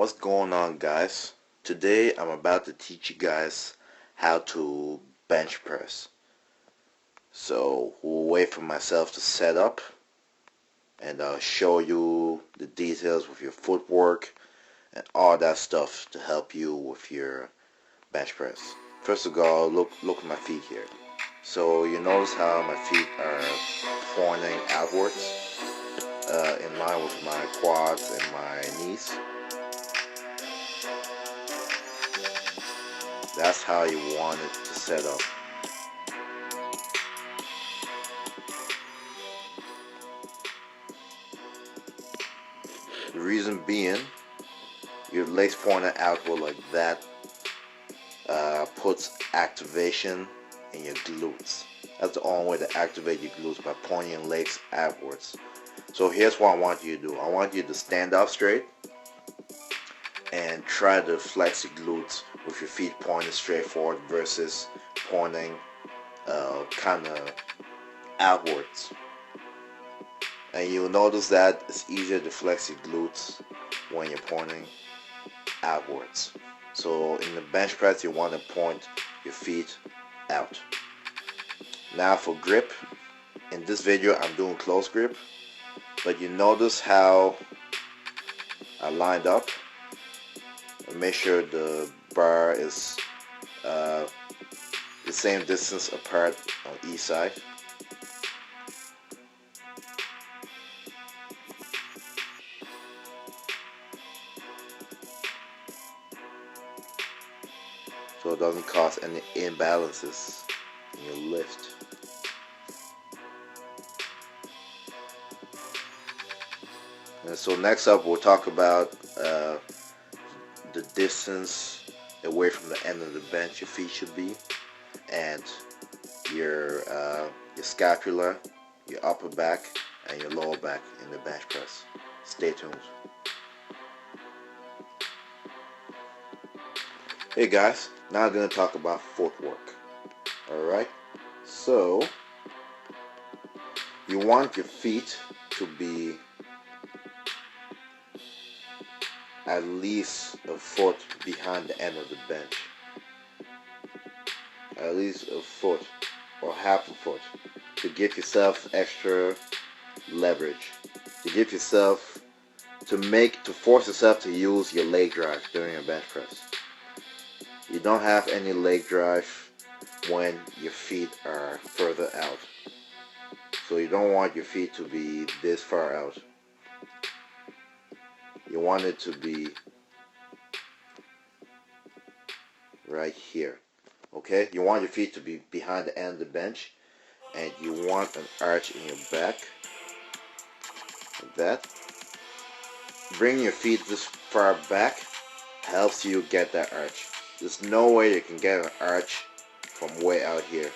What's going on, guys? Today I'm about to teach you guys how to bench press. So we'll wait for myself to set up and I'll show you the details with your footwork and all that stuff to help you with your bench press. First of all, look at my feet here. So you notice how my feet are pointing outwards, in line with my quads and my knees. That's how you want it to set up. The reason being, your legs pointed outward like that puts activation in your glutes. That's the only way to activate your glutes, by pointing your legs outwards. So here's what I want you to do. I want you to stand up straight and try to flex your glutes with your feet pointed straight forward versus pointing kind of outwards. And you'll notice that it's easier to flex your glutes when you're pointing outwards. So in the bench press, you want to point your feet out. Now for grip, in this video I'm doing close grip, but you notice how I lined up and make sure the bar is the same distance apart on each side. So it doesn't cause any imbalances in your lift. And so next up we'll talk about the distance away from the end of the bench your feet should be, and your scapula, your upper back, and your lower back in the bench press. Stay tuned. Hey guys, now I'm going to talk about footwork. Alright, so you want your feet to be at least a foot behind the end of the bench. At least a foot or half a foot, to give yourself extra leverage, to give yourself, to force yourself to use your leg drive during a bench press. You don't have any leg drive when your feet are further out. So you don't want your feet to be this far out. You want it to be right here. Okay? You want your feet to be behind the end of the bench, and you want an arch in your back. Like that. Bringing your feet this far back helps you get that arch. There's no way you can get an arch from way out here.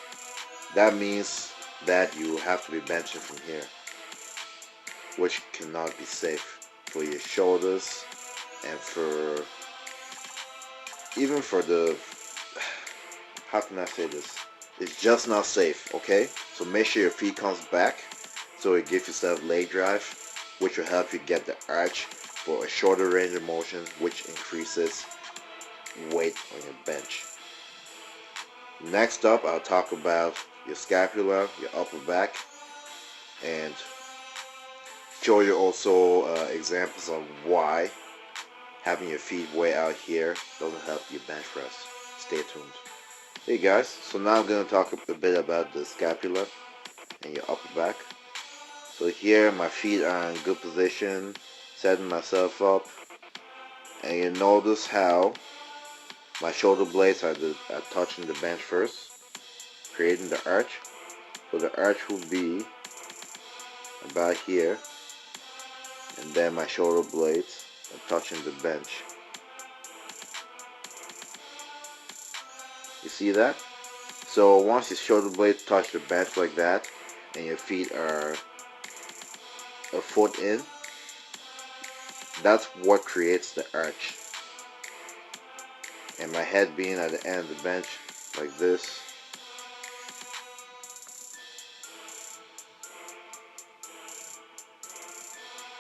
That means that you have to be benching from here, which cannot be safe for your shoulders and even for the, how can I say this? It's just not safe, okay? So make sure your feet comes back so it gives yourself leg drive, which will help you get the arch for a shorter range of motion, which increases weight on your bench. Next up, I'll talk about your scapula, your upper back, and show you also examples of why having your feet way out here doesn't help your bench press. Stay tuned. Hey guys, so now I'm going to talk a bit about the scapula and your upper back. So here my feet are in good position, setting myself up, and you notice how my shoulder blades are touching the bench first, creating the arch. So the arch will be about here, and then my shoulder blades are touching the bench. You see that? So once your shoulder blades touch the bench like that, and your feet are a foot in, that's what creates the arch. And my head being at the end of the bench like this,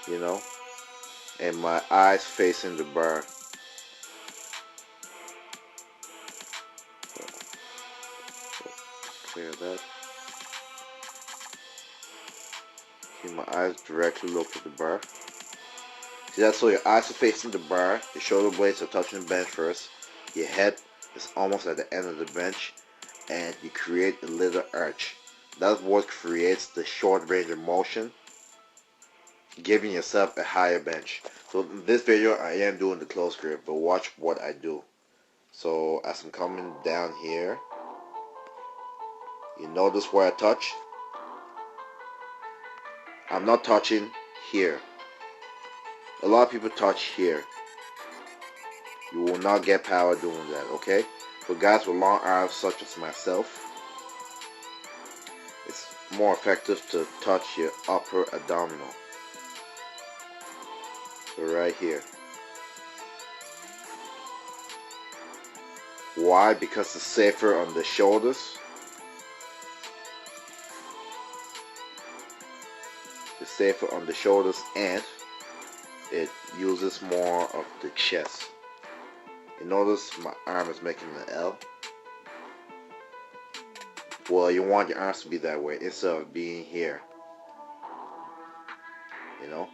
you know, and my eyes facing the bar. like that. Keep my eyes directly look at the bar. See that? So your eyes are facing the bar, your shoulder blades are touching the bench first, your head is almost at the end of the bench, and you create a little arch. That's what creates the short range of motion, giving yourself a higher bench. So in this video I am doing the close grip, but watch what I do. So as I'm coming down here, you notice where I touch? I'm not touching here. A lot of people touch here. You will not get power doing that, okay? For guys with long arms such as myself, it's more effective to touch your upper abdominal. So right here. Why? Because it's safer on the shoulders. It's safer on the shoulders and it uses more of the chest. You notice my arm is making an L. Well, you want your arms to be that way instead of being here. You know?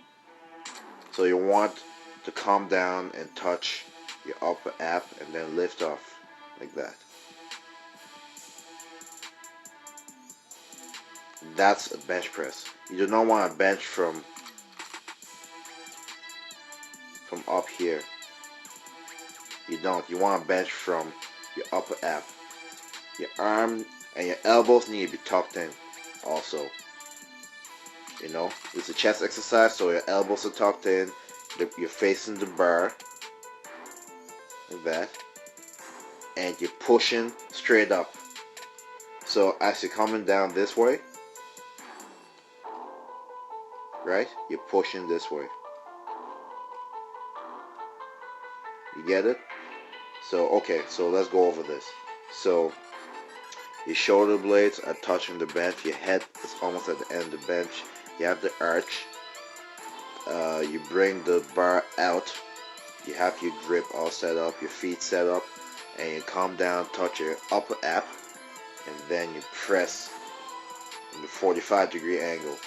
So you want to come down and touch your upper ab and then lift off like that. That's a bench press. You do not want to bench from up here. You don't. You want to bench from your upper ab. Your arm and your elbows need to be tucked in also. You know, it's a chest exercise, so your elbows are tucked in, you're facing the bar like that, and you're pushing straight up. So as you're coming down this way, right, you're pushing this way. You get it? So okay, so let's go over this. So your shoulder blades are touching the bench, your head is almost at the end of the bench, you have the arch, you bring the bar out, you have your grip all set up, your feet set up, and you come down, touch your upper ab, and then you press in the 45-degree angle.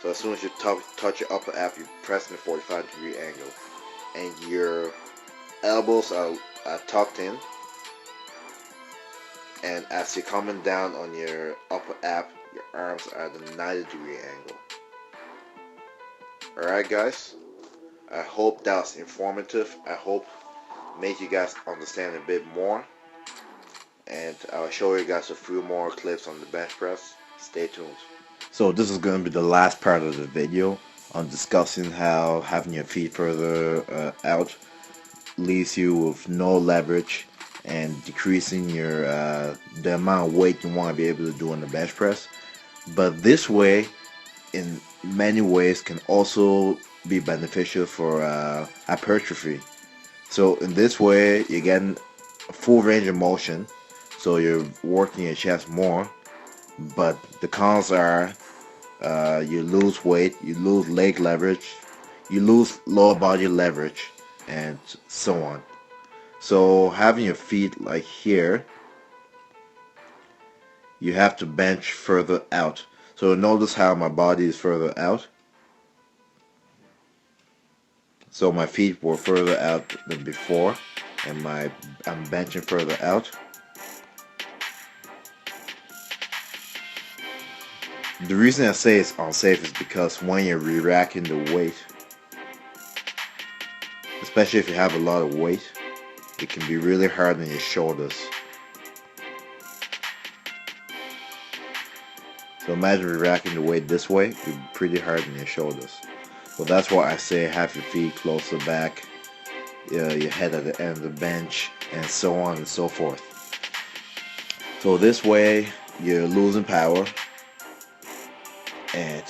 So as soon as you touch your upper ab, you press in the 45-degree angle, and your elbows are tucked in, and as you're coming down on your upper ab, your arms are at the 90-degree angle. Alright guys, I hope that was informative. I hope made you guys understand a bit more, and I'll show you guys a few more clips on the bench press. Stay tuned. So this is going to be the last part of the video on discussing how having your feet further out leaves you with no leverage and decreasing your the amount of weight you want to be able to do on the bench press. But this way, in many ways, can also be beneficial for hypertrophy. So in this way, you're getting a full range of motion, so you're working your chest more. But the cons are you lose weight, you lose leg leverage, you lose lower body leverage, and so on. So having your feet like here, you have to bench further out. So notice how my body is further out. So my feet were further out than before, and I'm benching further out. The reason I say it's unsafe is because when you're re-racking the weight, especially if you have a lot of weight, it can be really hard on your shoulders. So imagine re-racking the weight this way, it would be pretty hard on your shoulders. So that's why I say have your feet closer back, your head at the end of the bench, and so on and so forth. So this way you're losing power, and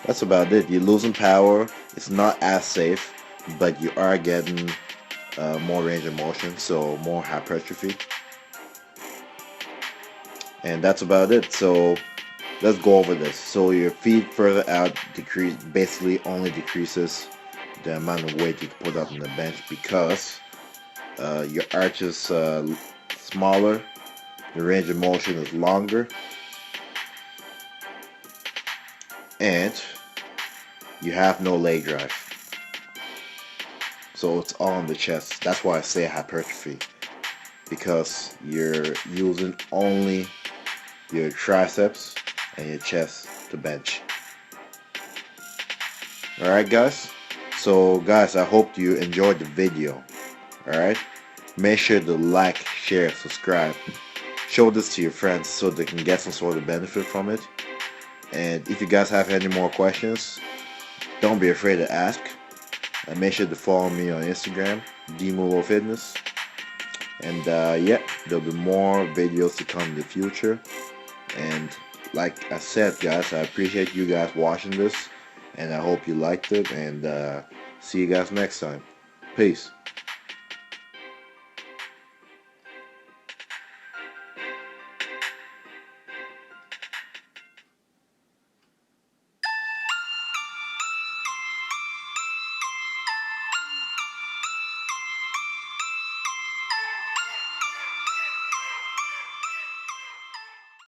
that's about it. You're losing power. It's not as safe, but you are getting more range of motion, so more hypertrophy. And that's about it. So let's go over this. So your feet further out basically only decreases the amount of weight you can put up on the bench, because your arch is smaller, the range of motion is longer, and you have no leg drive. So it's all on the chest. That's why I say hypertrophy, because you're using only your triceps and your chest to bench. Alright guys, so guys, I hope you enjoyed the video. Alright, make sure to like, share, subscribe, show this to your friends so they can get some sort of benefit from it. And if you guys have any more questions, don't be afraid to ask. And make sure to follow me on Instagram, Dmulo Fitness. And yeah, there'll be more videos to come in the future. And like I said, guys, I appreciate you guys watching this, and I hope you liked it. And see you guys next time. Peace.